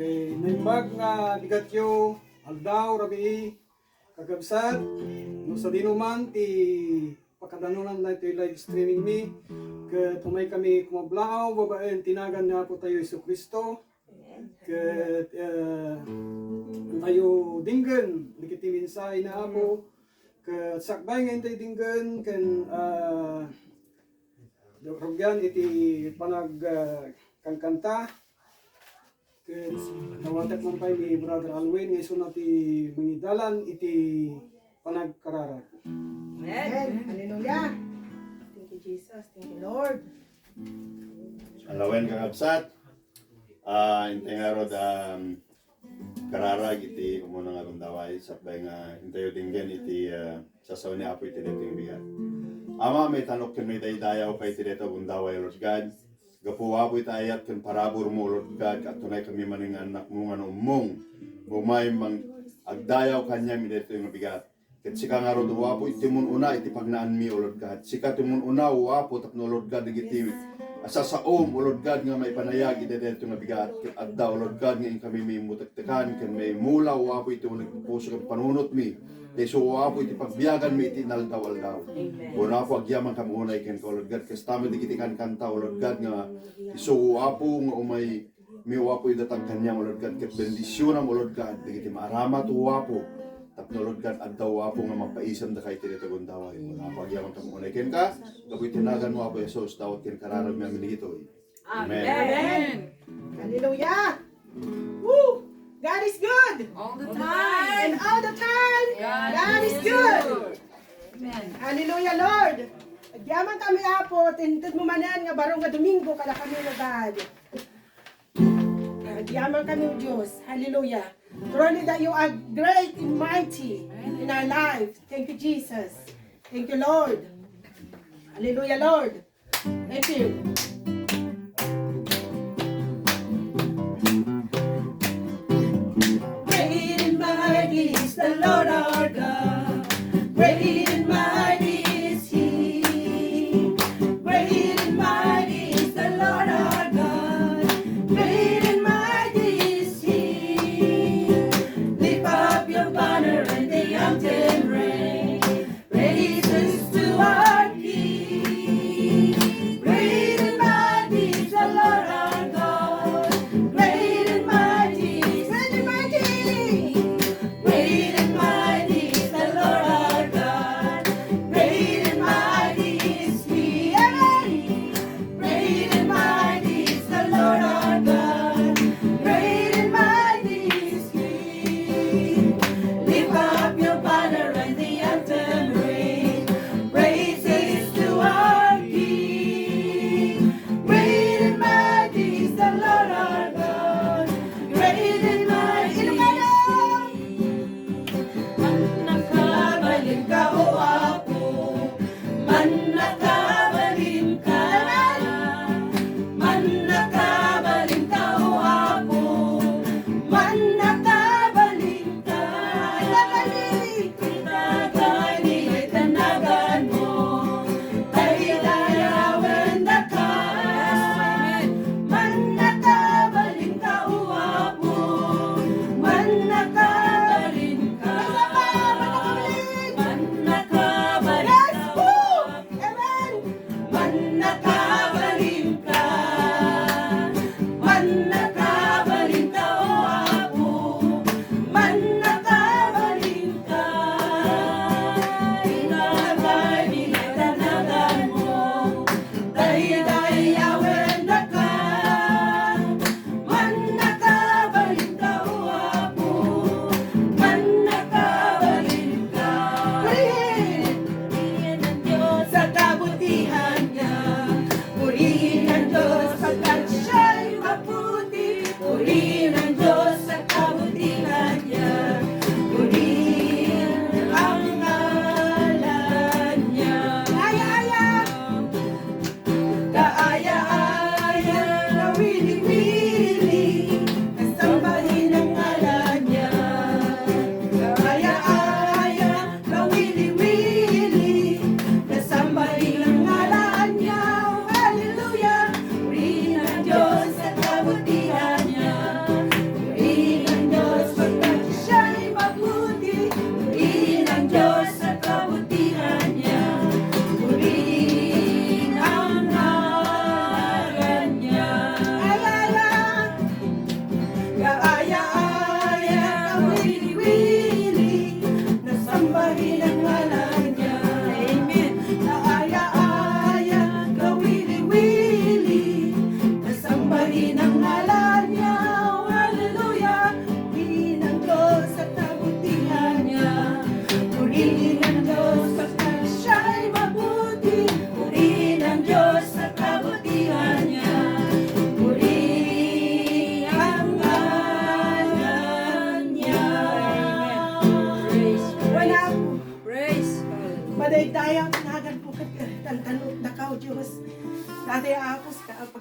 Kay naimbag nga bigatyo aldaw rabi kagabsat no sa dinuman ti pakadanunan na ito live streaming mi ket humay kami kumablaaw babaen tinagan nga po tayo Hesus Kristo ket tayo dinggen dikiti minsay na apo ket sakbay nga tayo dinggen ken rugyan iti panag kangkanta ket nawatek man pay ni Brother Alwin nga iso na ti mangidalan iti panagkararag. Amen. Hallelujah. Thank you, Jesus. Thank you, Lord. Alawen kakabsat, intay nga rod kararag iti umuna nga kundaway sapbay nga intayo dinggen iti sasaw ni Apo iti dito yung bigat. Ama may tanok ken may daydayaw kay iti dito kundaway Lord God. Gapuwa po itayat ken parabor mo Lord God at tunay kami maning anak mo nga umong bumay mang agdayaw kanya mi dito yung bigat. Ket sika nga rod wapo iti mun una iti pagnaan mi O Lord God. Sika ti mun una wapo tapno Lord God iti asasaom O Lord God nga maipanayag iti dito nga bigat. Ket adda O Lord God nga kami may mutektekan ken may mula wapo iti nagpuso ken panunot mi. Keso wapo iti pagbiyagan mi iti naldaw-aldaw. Bona po agyaman kam unay ken O Lord God kes tama digiti kan kanta O Lord God nga iso wapo nga umay mi wapo idatag kanya O Lord God ket bendisyon O Lord God digiti maaramat wapo. Tapno Lord God, addaw wapo nga magpaisam da kay tinito gundaway. Wala pagyaman kang unay ken ka, kapoy tinagan mo Apo Jesus, tawat ken kararag mi amin dito. Amen. Amen. Hallelujah. Woo! God is good. All the time. And all the time, God is good. Amen. Hallelujah, Lord. Agyaman kami, Apo. Tintid mo manan nga barong nga Domingo kada kami na God. Agyaman kami, Diyos. Hallelujah. Truly that you are great and mighty in our lives. Thank you, Jesus. Thank you, Lord. Hallelujah, Lord. Thank you. Great and mighty is the Lord our God. Great and mighty is He. Great and mighty is the Lord our God. Great and mighty is He. Lift up your banner and the mountain rain. Praises to our King. Great and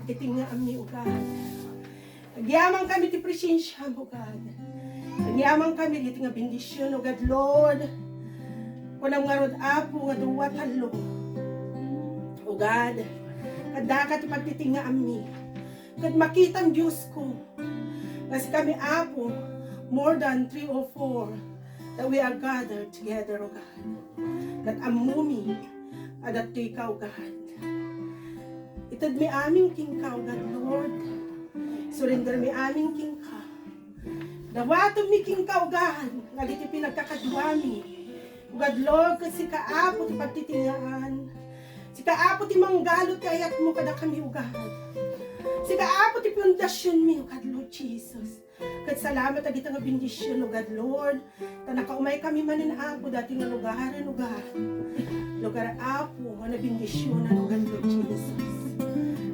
pagtiting nga ami, O God. Nagyamang kami ti presensya mo, God. Nagyamang kami dito nga bendisyon, O God, Lord. Kunang nga rod apo nga duwa talo. O God, kadaka ti pagtiting nga ami. Kad makita ang Diyos ko. Kasi kami apo, more than 3 or 4, that we are gathered together, O God. That amumi, adat to ikaw, God. Itad mi aming king ka, O God, Lord. Surrender mi aming king ka. Dawatong mi king ka, O God. Nagiti pinagkakadwami. O God, Lord, kasi kaapo ti pagtitingaan. Si kaapo ti manggalot kayat mo kada kami, O God. Si kaapo ti pundasyon mi, O God, Lord Jesus. Kat salamat agit nga bendisyon, O God, Lord. Ta nakaumay kami manin apo dati nga lugaran, O God. Lugar apo nga nabindisyonan, O God, Lord Jesus.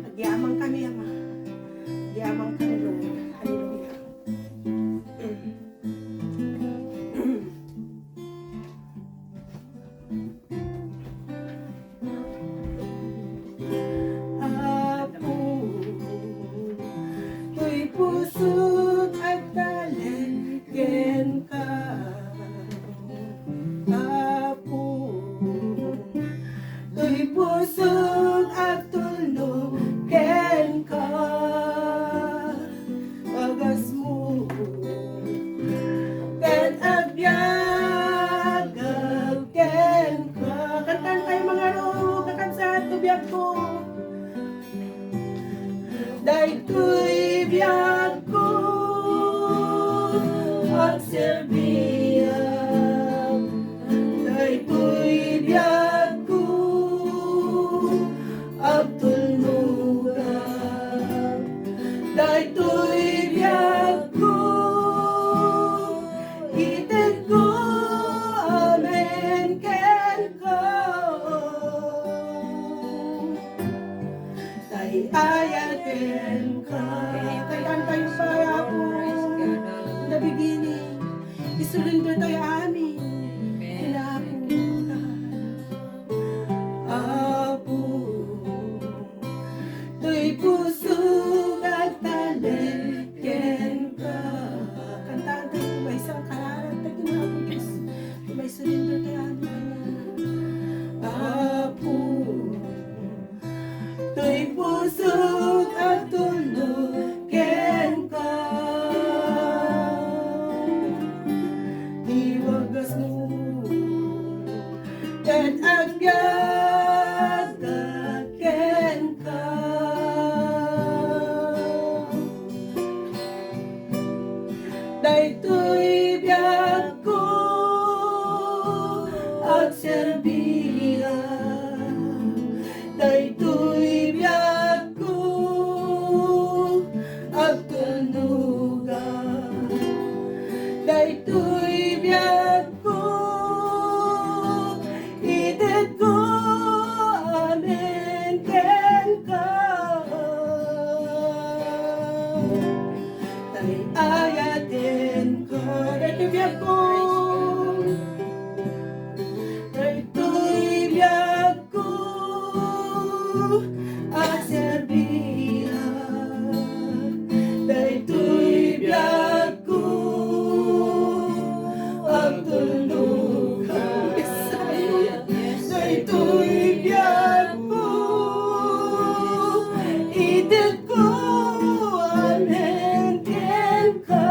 Nagyamang kami, Ama. Nagyamang kami, Lord. Hallelujah. Apo, ko'y pusot at talengken ka. Apo, ko'y pusot at tulungken ka. Bagas mo, ken agbyagag ken ka. Kantan kayo mga ro, kakansa tubiyag ko. Daytoy biyag ko at serbiyag. Daytoy biyag ko at tulnugan. Daytoy biyag ko ited ko amen ken ka. Tay ayaten ka. Tayan tayo para po the beginning. Isurrender tayo amin. Inapo ka. Apo, to'y puso at talengken ka. Kantaan tayo may isang kararan tayo na po Diyos. May surrender tayo amin. Apo, to'y puso at tulungken ka. Iwagas mo ken agbyagaken ka. Daytoy biyag ko at serbiya. Daytoy biyag ko at tunugan. Daytoy biyag ko ited ko amen ken ka. Tay ayaten ko. Daytoy biyag ko. Daytoy biyag ko at serbiya. Daytoy biyag ko ang tulungan. Daytoy biyag ko ited ko amen ken ka.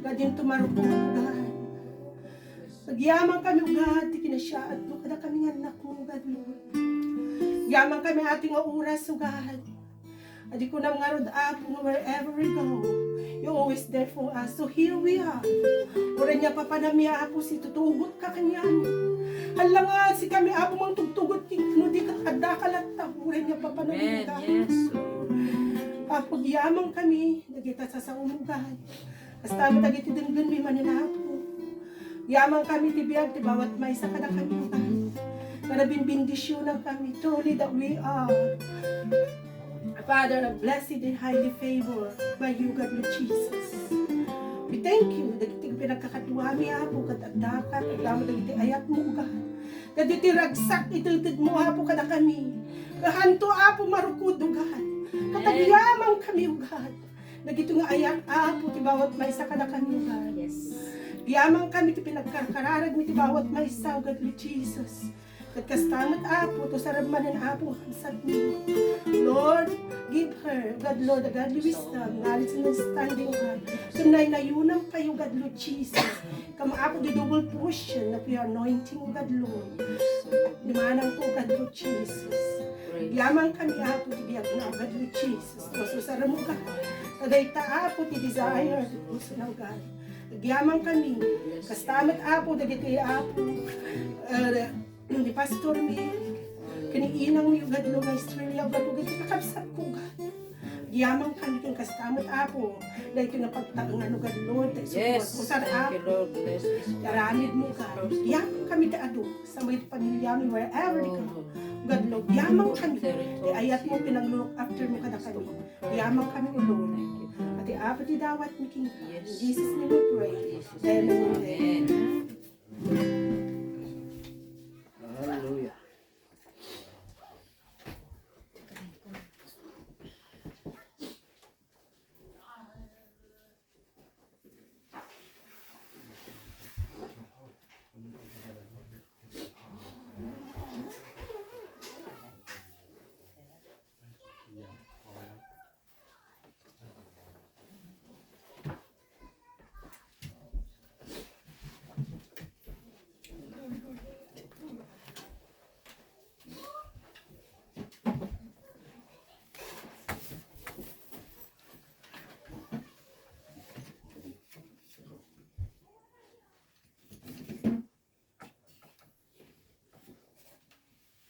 Kadin tumarupong ugahan. Nagyamang kami ugahan, ti kinasyaat mo, kada kami nga anak mo, God Lord. Yamang kami ating oras ugahan. Adi ko na nga rod ako, wherever we go, you're always there for us. So here we are. Ura niya papanamiya ako, si tutugot ka kanyan. Hala nga, si kami ako mang tugtugot, kinudi ka kadakalat ta. Ura niya papanamiya Amen. ako. Yes, Lord. Pagyamang kami, nagita sa umugahan. Basta mo tagiti dingdun, may mananapo. Yamang kami tibiyag, ti bawat may isa kada kami ugahan. Para binbindisyonan kami, truly that we are. Father, blessed and highly favored by you, God, Lord Jesus. We thank you. Dagiti pinagkakatuwami hapo katagdakat. Damo dagiti ayat mo ugahan. Dagiti ragsak itutid mo hapo kada kami. Kahanto hapo marukod ugahan. Katagyamang kami ugahan. Dagito nga ayat hapo ti bawat maysa kada kami ugahan. Yes. Yamang kami ti pinagkarkararag mi ti bawat maysa, God, Lord Jesus. Kastamat apo, to sarab manan apo hansat mo. Lord, give her, God Lord, a godly wisdom, knowledge and understanding, God. Tunay na yunang kayo, God Lord Jesus. Kama apo di double portion of your anointing, God Lord. Limanang po, God Lord Jesus. Yamang kami apo, di biyag na, God Lord Jesus. So sarab mo ka. Kagayta apo, ti desire, ti puso ng God. Yamang kami, kastamat apo, dagiti apo, di pastor mi kiniinang mi ugad lo nga Australia ugad ugad kakabsat ko ugad yamang kami kung kastamot apo dahil ko napagtaangan ugad Lord dahil Yes. support ko sa Thank you, apo Lord. Bless this. karamid mo ugad yamang kami taado sa mga pamilya mi wherever di ka ugad Lord yamang kami di ayat mo pinag-look after mo kada kami yamang kami o Lord at apo di dawat mi king in Jesus name we pray amen. Amen. Hallelujah.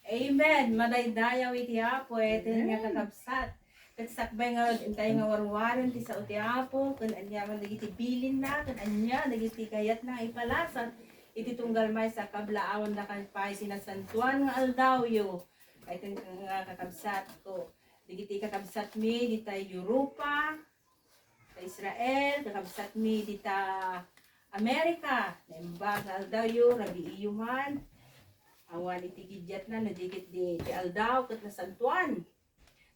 Amen. Madaydayaw iti apo iti nga kakabsat. Kat sakbay nga intay nga warwaran ti sa uti apo kun anya man dagiti bilin na kun anya dagiti kayat na ipalasat iti tunggal may sa kablaawan na kan pay sinasantuan nga aldawyo. Ay iti nga kakabsat ko. Dagiti kakabsat mi dita Europa, sa Israel, kakabsat mi dita Amerika, naimbag nga aldawyo, rabi iyuman. Awan iti gidyat na nadikit di Aldaw kat na Santuan.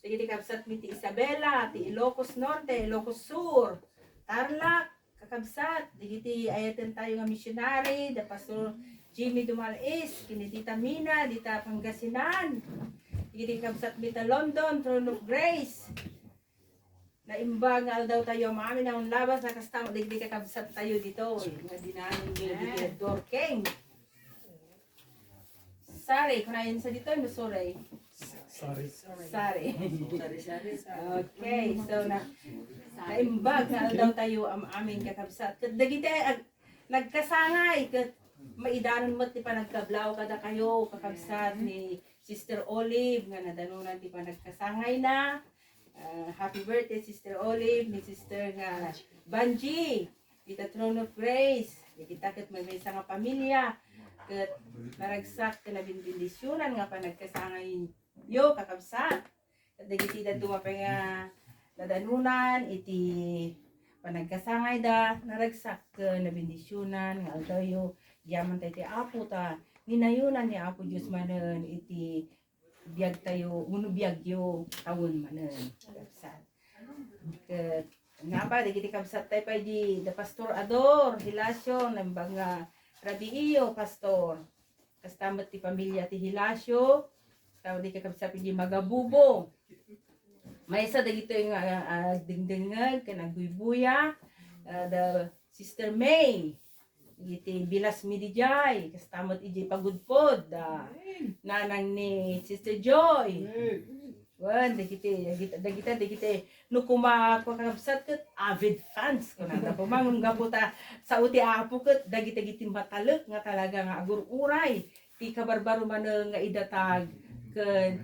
Dagiti kabsat mi ti Isabela, ti Ilocos Norte, Ilocos Sur, Tarlac, kakabsat. Dagiti ayaten tayo nga missionary, da Pastor Jimmy Dumalis, kini Tita Mina, dita Pangasinan. Dagiti kabsat mi ta London, Throne of Grace. Naimbag nga daw tayo maamin na labas na kastama dagiti kakabsat tayo dito. Nga dinanin mi dito Dorking. Sorry, kunain sa dito, no sorry. Sorry. Okay, so naimbag na daw tayo ang aming kakabsat. Kat dagiti nagkasangay, kat maidanon mo't ti pa nagkablaw kada kayo, kakabsat ni Sister Olive, nga nadanunan ti pa nagkasangay na. Happy birthday, Sister Olive, ni Sister nga Banji, kita Throne of Grace, kita kat may isa nga pamilya, kat naragsak ka na binbindisyonan nga pa nagkasangay yo kakabsat. At dagiti da dumapay nga nadanunan iti panagkasangay da naragsak ka na bindisyonan nga aldayo yaman tayo ti apo ta ninayunan ni Apo Diyos manen iti biyag tayo uno biyag yo tawon manen kakabsat. Kat nga pa dagiti kabsat tayo pa di da Pastor Ador Hilasyo nambang nga Rabi iyo, Pastor. Kastamat ti pamilya ti Hilasyo. Tawad di kakabsat di Magabubo. May isa dagito yung dingdingag, kanagbuibuya. Sister May, iti bilas mi dijay, kastamot iji pagudpod, nanang ni Sister Joy. Wan, dagiti, no kumakakabsat kat avid fans ko na. Pamangum gaputa sa uti apo kat, dagiti matalek nga talaga nga agur-uray. Ti kabarbaro man nga idatag, ken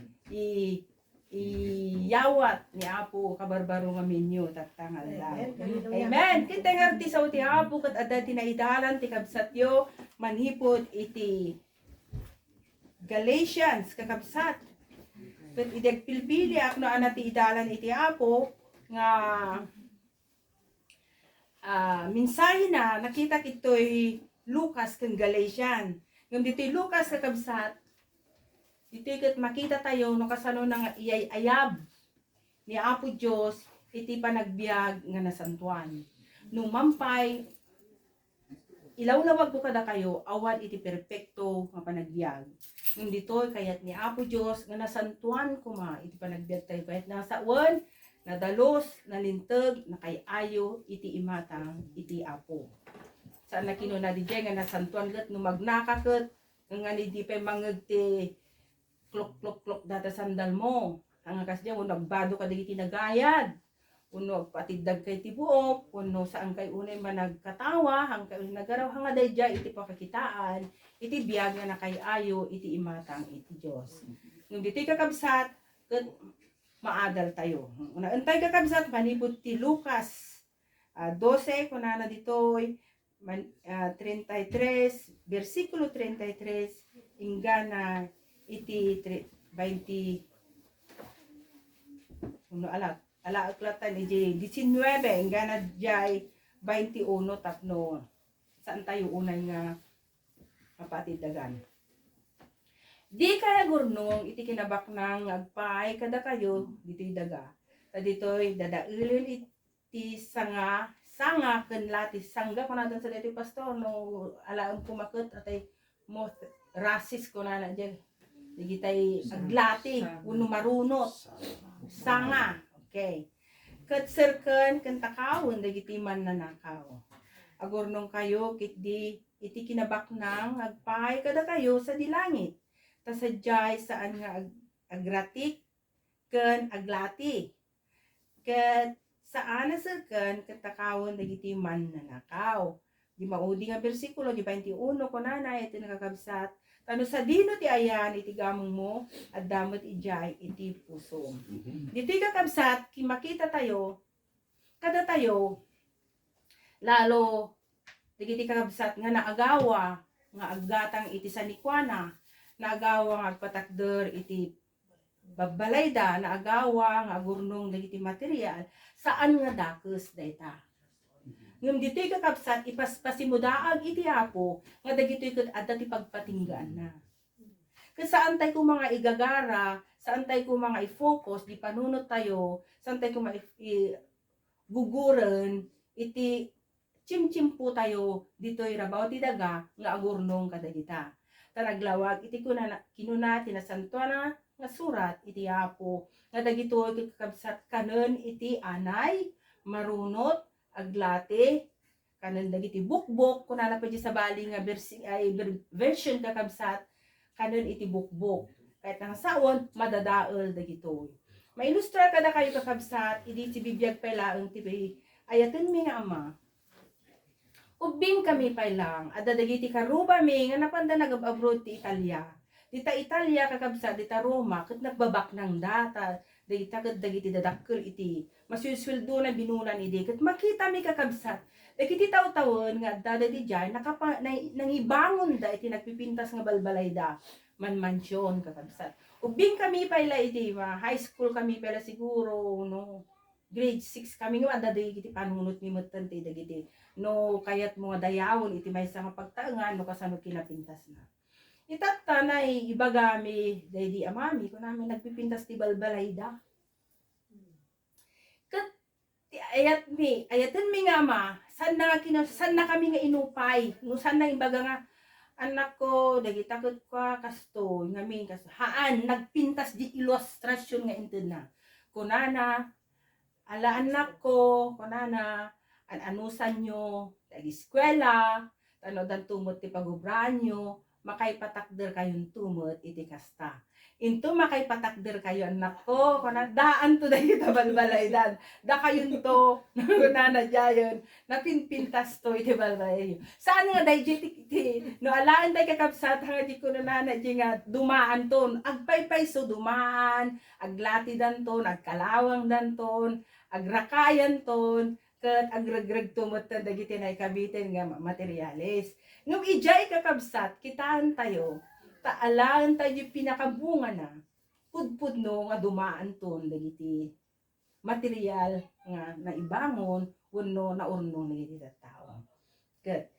iyawat ni apo kabarbaro nga minyo tatangal lang. Amen. Kita nga ti sa uti apo kat adda tinaidalan ti kabsatyo manhipod iti Galatians kakabsat. Ket ideg pilpili akno anati idalan iti apo nga mensahe na nakita kitoy Lucas ken Galatian. Ngem ditoy Lucas kakabsat, ditoy ket makita tayo no kasano nga iyay ayab ni Apo Dios iti panagbiag nga nasantuan. Nung mampay ilawlawag ko kada kayo awan iti perpekto nga panagbiag. Ngem ditoy kayat ni Apo Dios nga nasantuan kuma iti panagbiag tayo kayat nasa wan nadalos nalinteg nakayayo iti imatang iti Apo. Saan na kinuna di nga nasantuan ket no magnakaket nga ni di pay mangeg ti klok data sandal mo. Ang kas diyan nagbado ka dagiti nagayad. Uno patiddag kay ti buok, uno saan kay unay managkatawa, hang kay nagaraw hanga dayjay iti pakakitaan, iti biag nga nakayayo iti imatang iti Dios. Ngem ditoy kakabsat ket maadal tayo. Una antay kakabsat manipud ti Lucas 12 kunana ditoy 33 versikulo 33 ingana iti 20 uno ala aklatan iti 19 ingana jay 21 tapno saan tayo unay nga mapatidagan. Di kaya gurnong iti kinabaknang agpay kada kayo dito'y daga. Ta dito'y dadailin iti sanga ken latis sangga ko natin sa dito'y pastor no alaang kumakot atay mo rasis ko na dyan. Digitay aglati uno marunot sanga. Okay. Ket serken ken takawon dagiti man nanakaw. Agurnong kayo kit di iti kinabaknang agpay kada kayo sa dilangit. Ta sadyay saan nga agratik ken aglati. Ket saan serken ket takawon dagiti man nanakaw. Di maudi nga bersikulo di 21 kunana iti nakakabsat. Tano sa dino ti ayan iti gamong mo at damot ijay iti puso. Dito'y kakabsat makita tayo kada tayo lalo digiti kakabsat nga naagawa nga aggatang iti sanikwana, naagawa nga agpatakder iti babalayda, naagawa nga agurnong dagiti material, saan nga dakes dayta. Ngem dito'y kakabsat ipaspasimudaag iti Apo nga dagitoy ket adda ti pagpatinggaan na. Ket saan tay ko mga igagara, saan tay ko mga i-focus di panunot tayo, saan tay ko guguren iti chimchim po tayo dito'y rabaw ti daga nga agurnong kadagita. Tanaglawag iti kinuna tinasantuan nga surat iti Apo nga dagitoy ket kakabsat kanen iti anay marunot aglati kanen dagiti bukbok kunana pa di sa bali nga version kakabsat kanen iti bukbok kahit nga saon madadael dagitoy. Mailustra kada kayo kakabsat idi si bibiyag pailaeng ti ayaten mi nga ama. Ubing kami pailang adda dagiti karuba mi nga napanda nag-abroad ti Italia. Dita Italia kakabsat dita Roma ket nagbabak ng data dagita ket dagiti dadakkel iti masusweldo na binunan idi ket makita mi kakabsat dagiti taw-tawon nga adda di diay nangibangon da iti nagpipintas nga balbalayda manmansyon kakabsat. Ubing kami pala iti high school kami pala siguro no grade 6 kami nga adda dagiti panunot mi metten ti dagiti no kayat mga dayawon iti maysa nga pagtaengan no kasano kinapintas na. Itatta na ibagami daydi amami kun namin nagpipintas ti balbalayda. Ket ayaten mi nga ama, san na kami nga inupay, no san na imbaga nga anak ko dagita ket kwa kasto ngamin kas haan nagpintas di ilustrasyon nga inted na. Kunana ala anak ko kunana anusan nyo Dagi eskwela, dan tumot ti pagubranyo, makay patakder kayong tumot iti kasta. Into makay patakder kayo anak ko, kuna daan to dahil tabalbalaydan. Da kayon to, nana jayon, napinpintas to iti balbalay. Saan nga dahil ti, no alaan dahil kakabsat, nga di ko na nana nga dumaan ton, agpaypay so dumaan, aglati dan ton, agkalawang dan ton, agrakayan ton, kat agragrag tumot na dagiti na ikabitin nga materialis. Ngam ijay kakabsat, kitaan tayo, taalaan tayo pinakabunga na, pudpud no nga dumaan ton dagiti material nga naibangon, wano na urnong dagiti tao.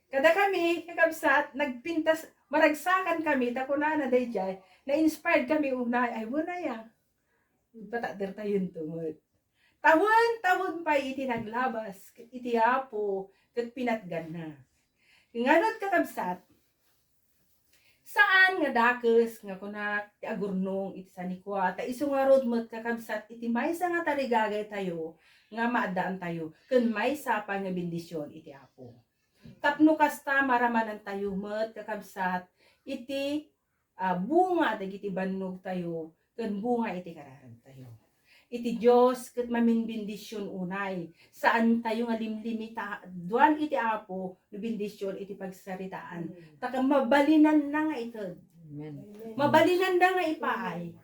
Kada kami, kakabsat, nagpintas, maragsakan kami, takuna na dayjay, na-inspired kami unay, ay wala ya, patader tayo tumot. Tawon pa iti naglabas, iti apo, kat pinatgan na. Nganot kakabsat, saan nga dakes nga kunak ti agurnong iti sanikwa, ta iso nga rodmet kakabsat, iti maysa nga tarigagay tayo, nga maadaan tayo, ken maysa pa nga bendisyon iti apo. Tapno kasta maramanan tayo met kakabsat, iti bunga dagiti bannog tayo, ken bunga iti kararag tayo. Iti Diyos ket mamin bendisyon unay. Saan tayo nga limlimita, duan iti apo, no bendisyon iti pagsaritaan. Taka mabalinan na nga ito. Mabalinan na nga ipaay.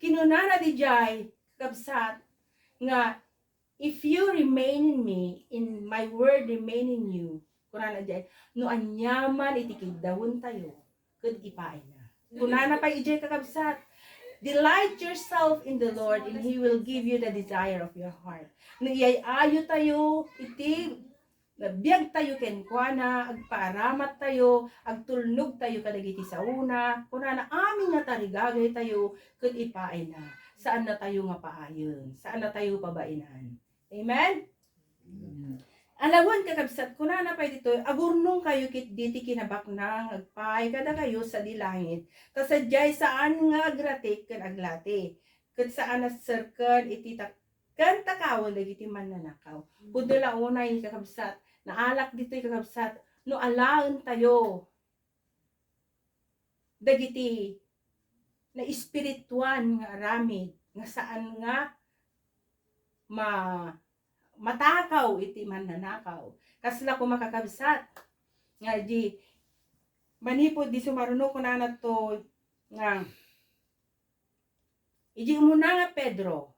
Kinunana di jay, kabsat, nga, if you remain in me, in my word remain in you, kunana jay, no anyaman iti kigdawon tayo, ket ipaay na. Kunana pa ijay kakabsat, delight yourself in the Lord and He will give you the desire of your heart. No iyayayo tayo, iti, biyag tayo kenkwana, agpaaramat tayo, agtulnog tayo kadagiti sa una, kunana amin nga tarigagay tayo, ket ipaay na. Saan na tayo nga paayon? Saan na tayo pabainan? Amen? Alawan kakabsat, kunana pa dito, agurnong kayo kit diti kinabaknang, agpay kada kayo sa dilangit, kasadyay saan nga agratik kan aglati, kat saan nasirkan iti kan takawan dagiti mananakaw. Pudula unay kakabsat, naalak dito kakabsat, no alaan tayo, dagiti na espirituan nga aramid, nga saan nga matakaw iti mananakaw. Kasla ko makakabsat. Nga di, manipod di sumaruno ko na to, nga, iji muna nga Pedro.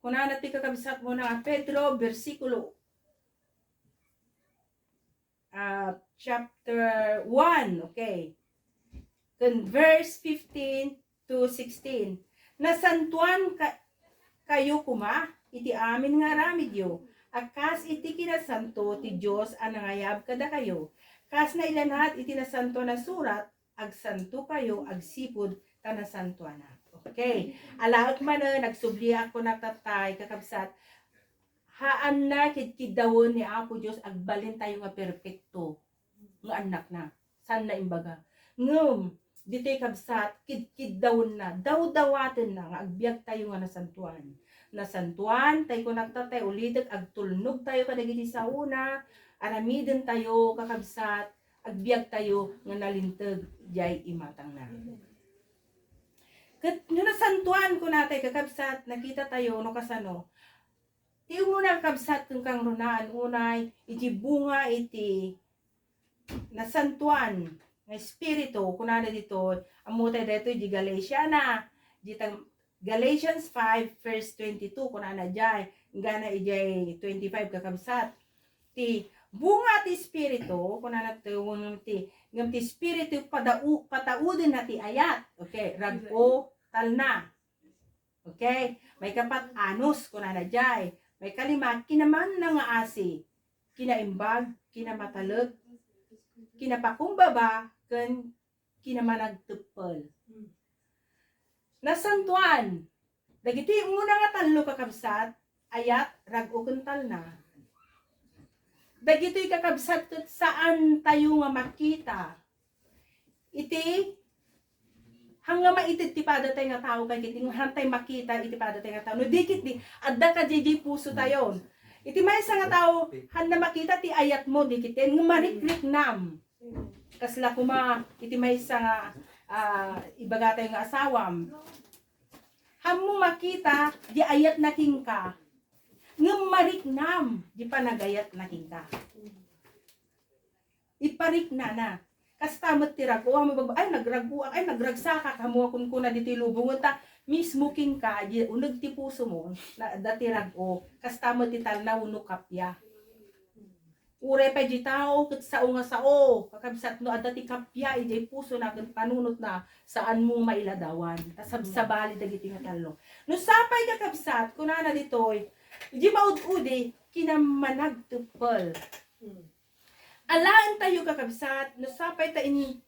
Kuna na ti kakabsat mo na nga Pedro, versikulo, chapter 1, okay. Then verse 15 to 16. Nasantuan kayo kuma, iti amin nga ramidyo, akas iti kinasanto ti Diyos anangayab kada kayo, kas na ilanhat iti nasanto na surat, agsanto kayo, agsipod, kanasantuan na. Okay, alaak man nagsubli ako natatay, kakabsat, haan na kidkidawon ni Apo Diyos, agbalin tayo nga perfecto, nga anak na, san na imbaga, ngum, dito'y kabsat, kidkidawon na, daw-dawatin na, nga agbiag tayo nga nasantuan, tayo ko nagtatay, ulidag, agtulnog tayo kadagiti sa una, aramidin tayo, kakabsat, agbiag tayo, nga nalintag, jay imatang na. Kat, nga nasantuan ko natay, kakabsat, nakita tayo, no kasano, tiyo muna kakabsat, kang runaan, unay, iti bunga, iti, nasantuan, nga espiritu, kunana dito, amutay dito, di Galatiana, ditang, Galatians 5 verse 22 kunana jay ngana ijay 25 kakabsat ti bunga ti espiritu kunana ti ngam ti espiritu patauden na ti ayat, okay, rag-o talna, okay, may kapat anus kunana jay, may kalima kinaman na nga asi, kinaimbag, kinamatalag, kinapakumbaba, ken kinamanagtupel. Nasantuan, dagiti muna nga talo kakabsat, ayat, rag-o kental na. Dagito'y kakabsat ket saan tayo nga makita. Iti, hangga maitit ti pada tayo nga tao kay kiti, hantay makita iti pada tayo nga tao. No dikit di, adda ka jiji puso tayo. Iti may nga tao handa makita ti ayat mo di kiten nga marikrik nam. Kasla kuma iti may nga ibaga tayo nga asawam. Hammo makita di ayat na king ka. Nga mariknam di panagayat na king ka. Iparik na. Kastamot ti rago ay nagrago ay nagragsaka kamo kun kuna dito lubungon ta mismo king ka di uneg ti puso mo na dati rago kastamot ti talna uno kapya. Ure pa di tao ket sao nga sao kakabsat no adda ti kapya iti puso na ket panunot na saan mo mailadawan tasabsabali dagiti nga tallo. No sapay kakabsat kunana ditoy di maud-udi kinamanagtupel. Alaan tayo kakabsat, no sapay ta in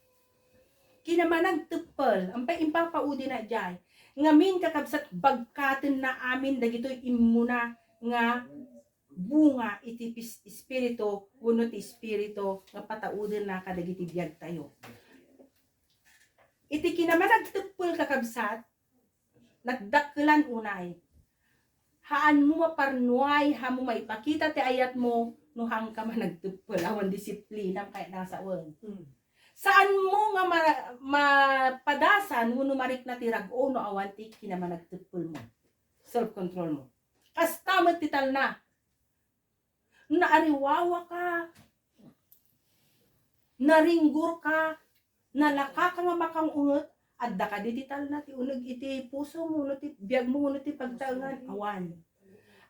kinamanag tupel, ang paimpapaudi na dyan. Ngamin kakabsat bagkaten na amin dagitoy imuna nga bunga iti espiritu, uno ti espiritu nga patauden na kadagiti biyag tayo. Iti kinamanag tupel kakabsat, nagdakkelan unay. Haan mo maparnuay, hamo maipakita ti ayat mo, no hang ka man nagtupel, awan disiplina kahit nasa awan. Saan mo nga mapadasan, no marik na tirago, no awan ti kinaman nagtupel mo. Self-control mo. Kastamot tital na. Naariwawa ka, naringgur ka, nalaka ka nga makangungot, adda ka ditital na ti uneg iti puso mo, no ti biyag mo, no ti pagtaungan, awan.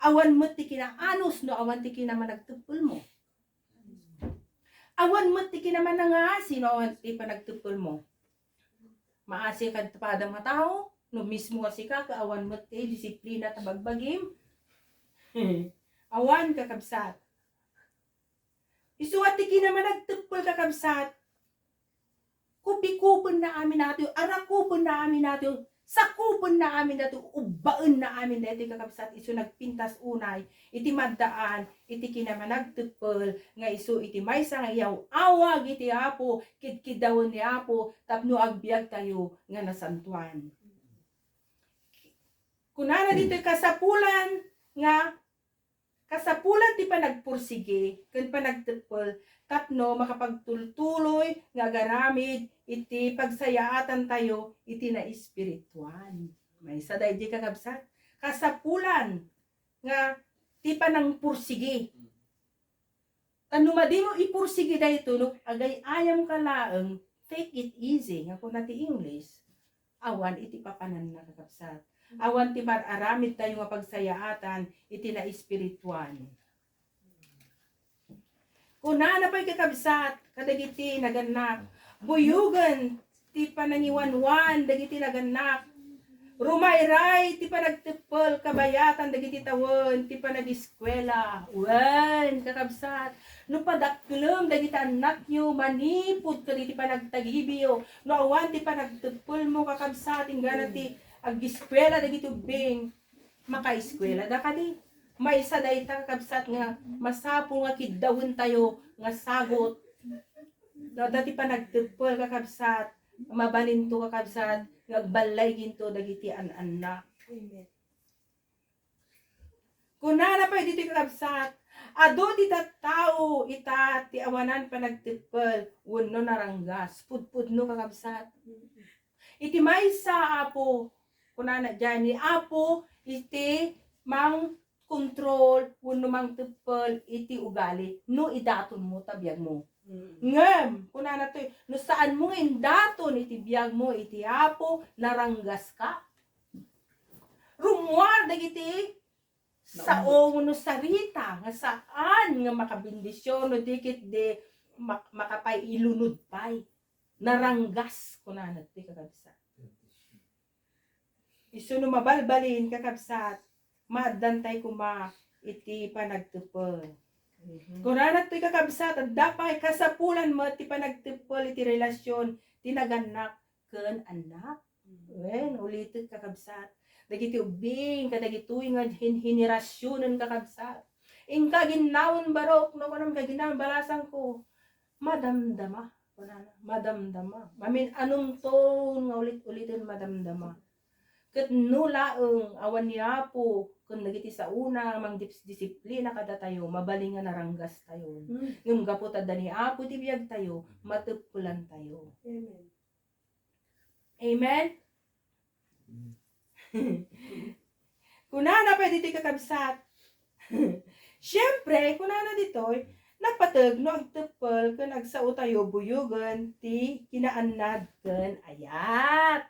Awan mo ti kinaanos no awan ti kinaman nagtupul mo. Awan mo ti kinaman nangasi no awan ti panagtupul mo. Maasi kad pada mga tao no mismo kasi ka awan mo ti disiplina ta bagbagim. Awan kakabsat. Isuat ti kinaman nagtupul kakabsat. Kupikupon na amin natin, arakupon na amin natin, sakupon na amin natin, ubaon na amin natin kakabsat, iso nagpintas unay, iti maddaan, iti kinamanagtupel, nga iso iti maysa nga iyaw, awag iti apo, kidkidawon ni apo, tapno agbiag tayo nga nasantuan. Kunana dito kasapulan, nga kasapulan ti panagpursige, kan panagtupel, tapno makapagtultuloy nga garamid iti pagsayaatan tayo iti na espirituan. May saday di kakabsat. Kasapulan nga ti panang pursige. Tanumadi mo ipursige dayto no agay ayam kalaeng take it easy nga kun ti English. Awan iti papanan na kakabsat. Awan ti pararamid tayo nga pagsayaatan iti na espirituan. Kunana pa'y kakabsat, kadagiti naganak. Buyugan, ti panangiwanwan, dagiti naganak. Rumayray, ti panagtipol, kabayatan, dagiti tawon, ti panag-eskwela. Wen, kakabsat. No padaklem, dagiti anak nyo, manipod, kaditi panagtagibiyo. No awan, ti panagtipol mo, kakabsat, ingana ti ag-eskwela, dagiti ubing. Maka-eskwela, da ka di. May isa dahi kakabsat nga masapo nga kidawin tayo nga sagot. No, dati pa nagtupol kakabsat, mabalinto kakabsat, ngagbalay ginto dagiti anak. Kunana pa dito kakabsat, ado ti tao ita ti awanan pa nagtupol, uno naranggas, pudpudno kakabsat. Iti maysa apo, kunana dyan ni apo, iti mang control, uno mang tupol, iti ugali, no idaton mo, tabiyag mo. Ngem, kunana to, no saan mo indaton, iti biyag mo, iti apo, naranggas ka. Rumuar, dagiti, sao no sarita, nga saan nga makabindisyon, no dikit de, makapay ilunod pay. Naranggas, kunana to, kakabsat. Iso no mabalbalin, kakabsat, madantay kuma iti panagtupol. Kunana to'y kakabsat, at dapat kasapulan mo iti panagtupol iti relasyon, tinaganak ken anak. Wen, ulitit kakabsat. Dagiti ubing, kadagitoy nga hinirasyonan kakabsat. Ingka ginawon barok, no kanam kaginawon balasan ko, madamdama. Kunana, madamdama. Mamin anong ton nga ulit-ulitin madamdama. Ket nulaeng awan niya po kun nagiti sa una mang disiplina kada tayo mabalingan naranggas tayo. Ngem gapo tadda ni Apo ti biag tayo mateppulan tayo. Amen. Amen. Kunana pwede ti kakabsat. Siyempre, kunana ditoy napateg no agteppel ken agsao tayo buyugan ti kinaannad ken ayat.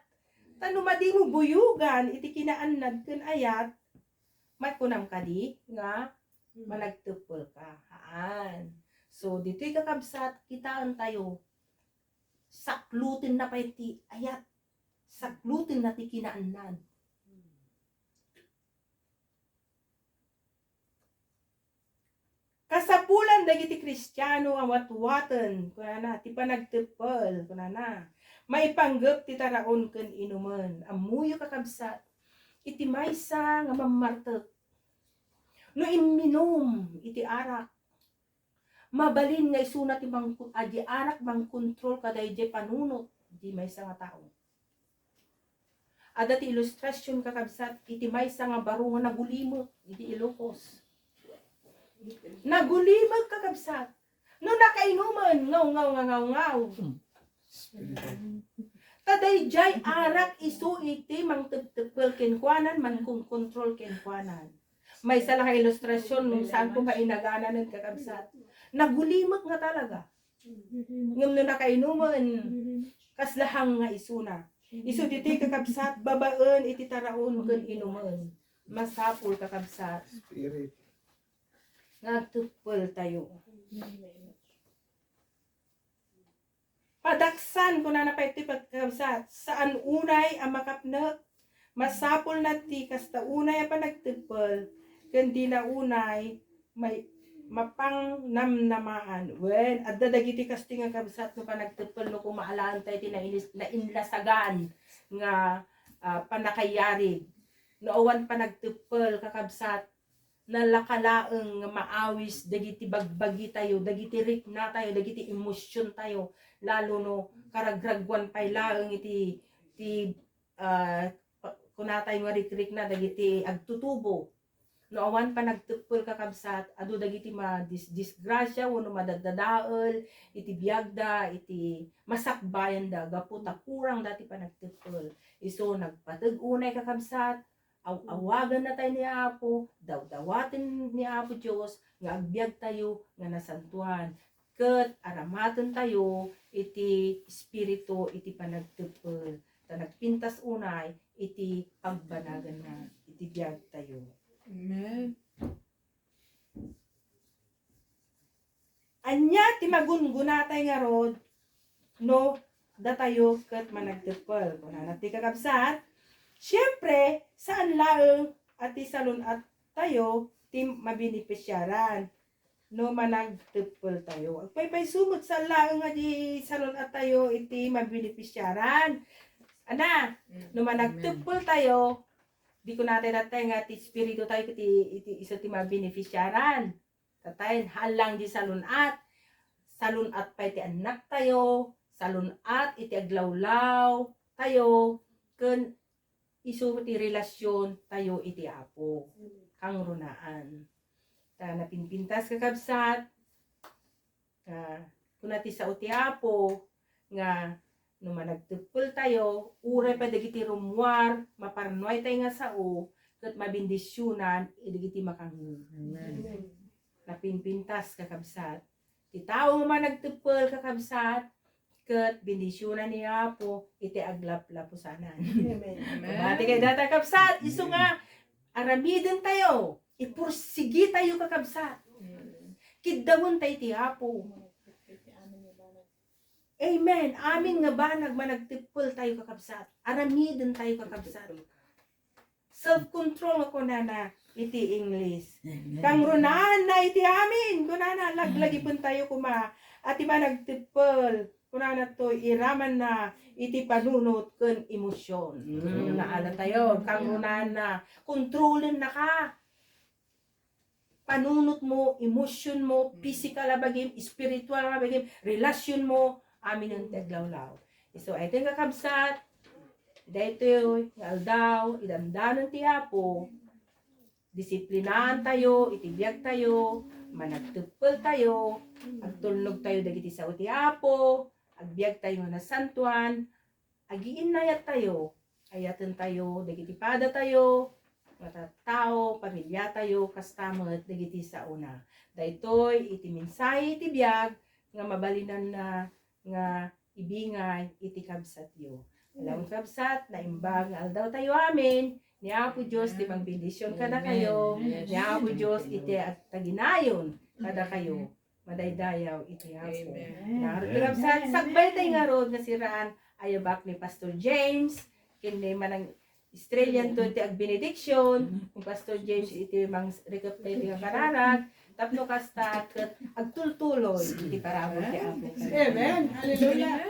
Tanumadi mo buyugan iti kinaannad ken ayat matkunam kadi nga managteppel ka. Haan. So dito'y kakabsat kitaan tayo saklutin na pa iti ayat. Saklutin na ti kinaannad. Kasapulan dagiti Kristiyano ang watwaten kunana ti panagteppel kunana maipanggep ti taraon ken inumen ammuyo kakabsat iti maysa nga mamartek no imminom iti arak mabalin nga isuna ti adi arak mangkontrol kadayjay panunot di maysa nga tao. Ada ti ilustrasyon kakabsat iti maysa nga baro nga nagulimok iti Ilocos. Nagulimag kakabsat. No nakainuman, ngaw. Tadayjay arak isu iti mangteptepel kenkwanan, mangkontrol kenkwanan. May isa lang ilustrasyon nung saan ko mainagana ng kakabsat. Nagulimag nga talaga. Ngam no nakainuman, kaslahang nga isuna. Isu diti kakabsat, babaen iti taraon ken inuman. Masapul kakabsat. Spirit. Nagtupol tayo. Padaksan ko na napay pagkabsat saan unay ang makapnek masapol na ti kasta unay ang panagtupol kundi na unay may mapang namnamaan wen adda dagiti kasti nga kabsat no panagtupol no kumaalaan tayo ti nainlasagan nga panakayari no awan panagtupol kakabsat nalakalaeng maawis dagiti bagbagi tayo dagiti rikna tayo dagiti emosyon tayo lalo no karagragwan pay laeng iti kunatay nga rikrik na dagiti agtutubo no awan pa nagtupol kakabsat adu dagiti disgrasya wenno madadadael iti biagda iti masakbayan da gapu ta kurang dati pa nagtupol iso nagpateg unay kakabsat awagan na tayo ni Apo, dawdawatin ni Apo Diyos, nga agbyag tayo, nga nasantuan. Ket aramaten tayo, iti espiritu, iti panagtupel. Ta nagpintas unay, iti pagbanagan na, iti biyag tayo. Amen. Anya, ti magungunatay nga rod, no, datayo ket managtupel. Kung ti kakabsat, siyempre, saan laeng at isalon at tayo, ti mabinipisyaran. No managtupol tayo. Agpay sumot sa laeng nga di salon at tayo, iti mabinipisyaran. Ana, no managtupol tayo, di ko natin natay nga ti espiritu tayo, iti iso ti mabinipisyaran. Tatayin, halang di salon at pa iti anak tayo, salon at iti aglawlaw tayo, kun isu ti relasyon tayo iti Apo kang runaan ta napinpintas kakabsat kuna ti sao ti Apo nga no managtupol tayo uray pa dagiti rumwar maparnoy tayo nga sao ket mabindisyonan idigiti makang napinpintas kakabsat ti tao nga managtupol kakabsat ket bendisyonan ni Apo iti aglaplapusanan. Amen. Mati kay data kabsat isu nga aramiden tayo ipursigi tayo kakabsat. Kiddawon tayo ti Apo. Amen. Amin nga banag managtipol tayo kakabsat. Aramiden tayo kakabsat. Self-control ako na iti English. Kang runaan na iti amin. Kunana laglagi pun tayo kuma at iba nagtipol. Kunana to iraman na iti panunot ken emosyon. Naala tayo kang runaan na kontrolin na ka. Panunot mo, emosyon mo, physical na bagim, spiritual na bagim, relasyon mo, amin ang taglawlaw. So, ito yung kakabsat, Daytoy nga aldaw idandanon ti Apo. Disiplinahan tayo, itibiyag tayo, managtupel tayo, agtulnog tayo dagiti sao ti Apo, agbiag tayo na santuan, agiinayat tayo, ayaten tayo dagiti pada tayo, mga tao, pamilya tayo, kastamot dagiti sauna. Daytoy iti mensahe iti biag nga mabalinan na nga ibingay iti kabsat yo. Alam kabsat na imbag nga aldaw tayo amin. Ni Apo Diyos ti magbendisyon kada kayo. Ni Apo Diyos iti at taginayon kada kayo. Madaydayaw iti Apo. Naragkabsat sagbay tayo nga road nga siraan ayabak ni Pastor James. Kini manang Australian to iti ag benediction. Kung Pastor James iti mang recapitay nga kararag. Tapno kasta ket agtultuloy iti parabot ti Apo. Amen. Hallelujah.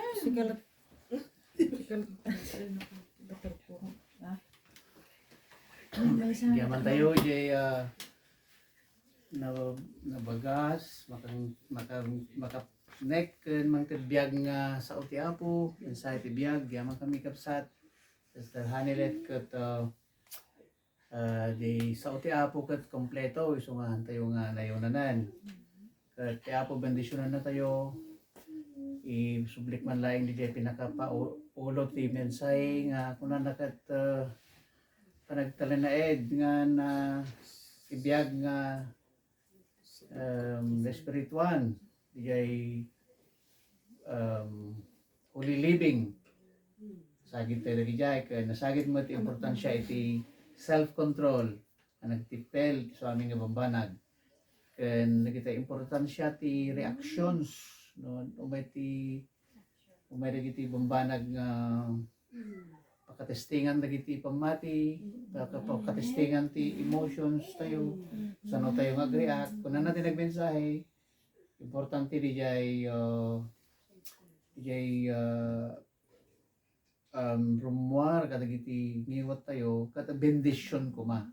Yaman tayo jay nabagas maka nek mang tibiyag nga sa uti Apo sa tibiyag yaman kami kapsat sa hanilet ket di sa uti Apo ket kompleto iso nga tayo nga nayonanan ket ti Apo bendisyonan na tayo isublik man laing di pinakapaulot ti mensahe nga kunan nakat panagtalanaed nga na ibiyag nga espirituan dijay holy living sagit tayo dijay kaya nasagit mo iti importansya iti self-control na nagtipel sa aming nga bambanag kaya nagita importansya ti reactions no umay dagiti bambanag nga pakatestingan dagiti pamati, pakatestingan ti emotions tayo, sano tayo mag-react. Kung natin nagmensahe, importante dijay rumuar kadagiti niwat tayo, kata bendisyon kuma,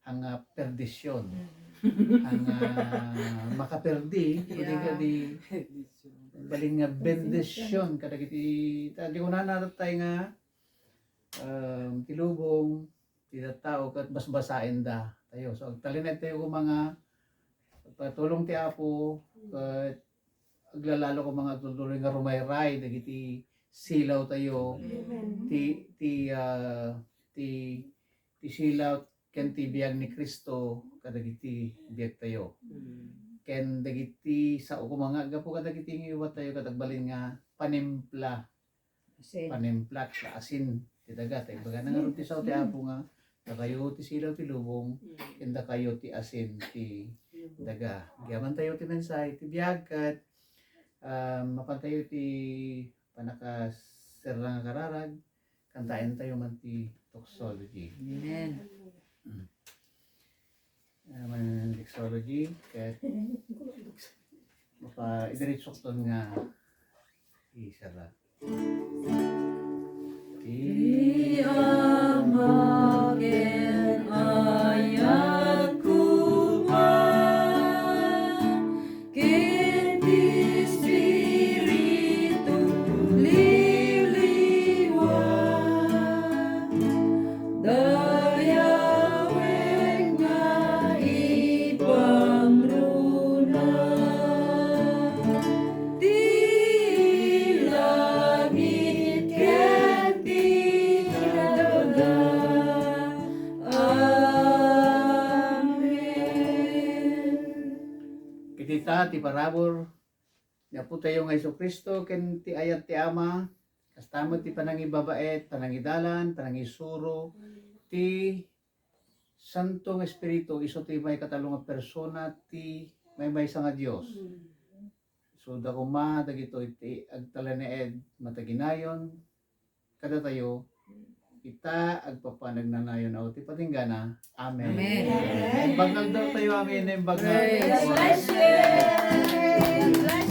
ang perdisyon. Ang makaperdi, di baling nga bendisyon kadagiti, di ko nanatay nga tilubong tita tao kat basbasain da tayo so talinay tayo ko mga patulong ti Apo kat aglalalo ko mga tuloy nga rumayray dagiti silaw tayo ti silaw ken ti biag ni Kristo kadagiti biag tayo ken dagiti sa ko mga gapo kadagiti ngiwat tayo katagbalin nga panimpla sa asin ti daga tay baga nangaron ti sao ti Apo nga kayo ti silaw ti lubong kenda kayo ti asin ti daga giaman tayo ti mensahe ti biag kat mapantayo ti panakasir nga kararag kantaen tayo man ti doxology. Amen. Man doxology kat mapa idiretsok ton nga isara. Iamaken ayat kuman ken di Espiritu liliwan dayaweng nga ipangruna di langit ken di daga. Amen. Kitita ti parabor nga po tayo nga Isu Kristo ken ti ayat ti Ama kastamot ti panangibabaet, panangidalan, panangisuro ti Santong Espiritu iso ti may katalong nga persona ti may sa nga Dios. So dakuma dagito iti agtalaneed mataginayon kada tayo ita agpapanagnanayon aw ti patinggana. Amen. Amen. Imbag daw tayo amin imbag na. Bless you.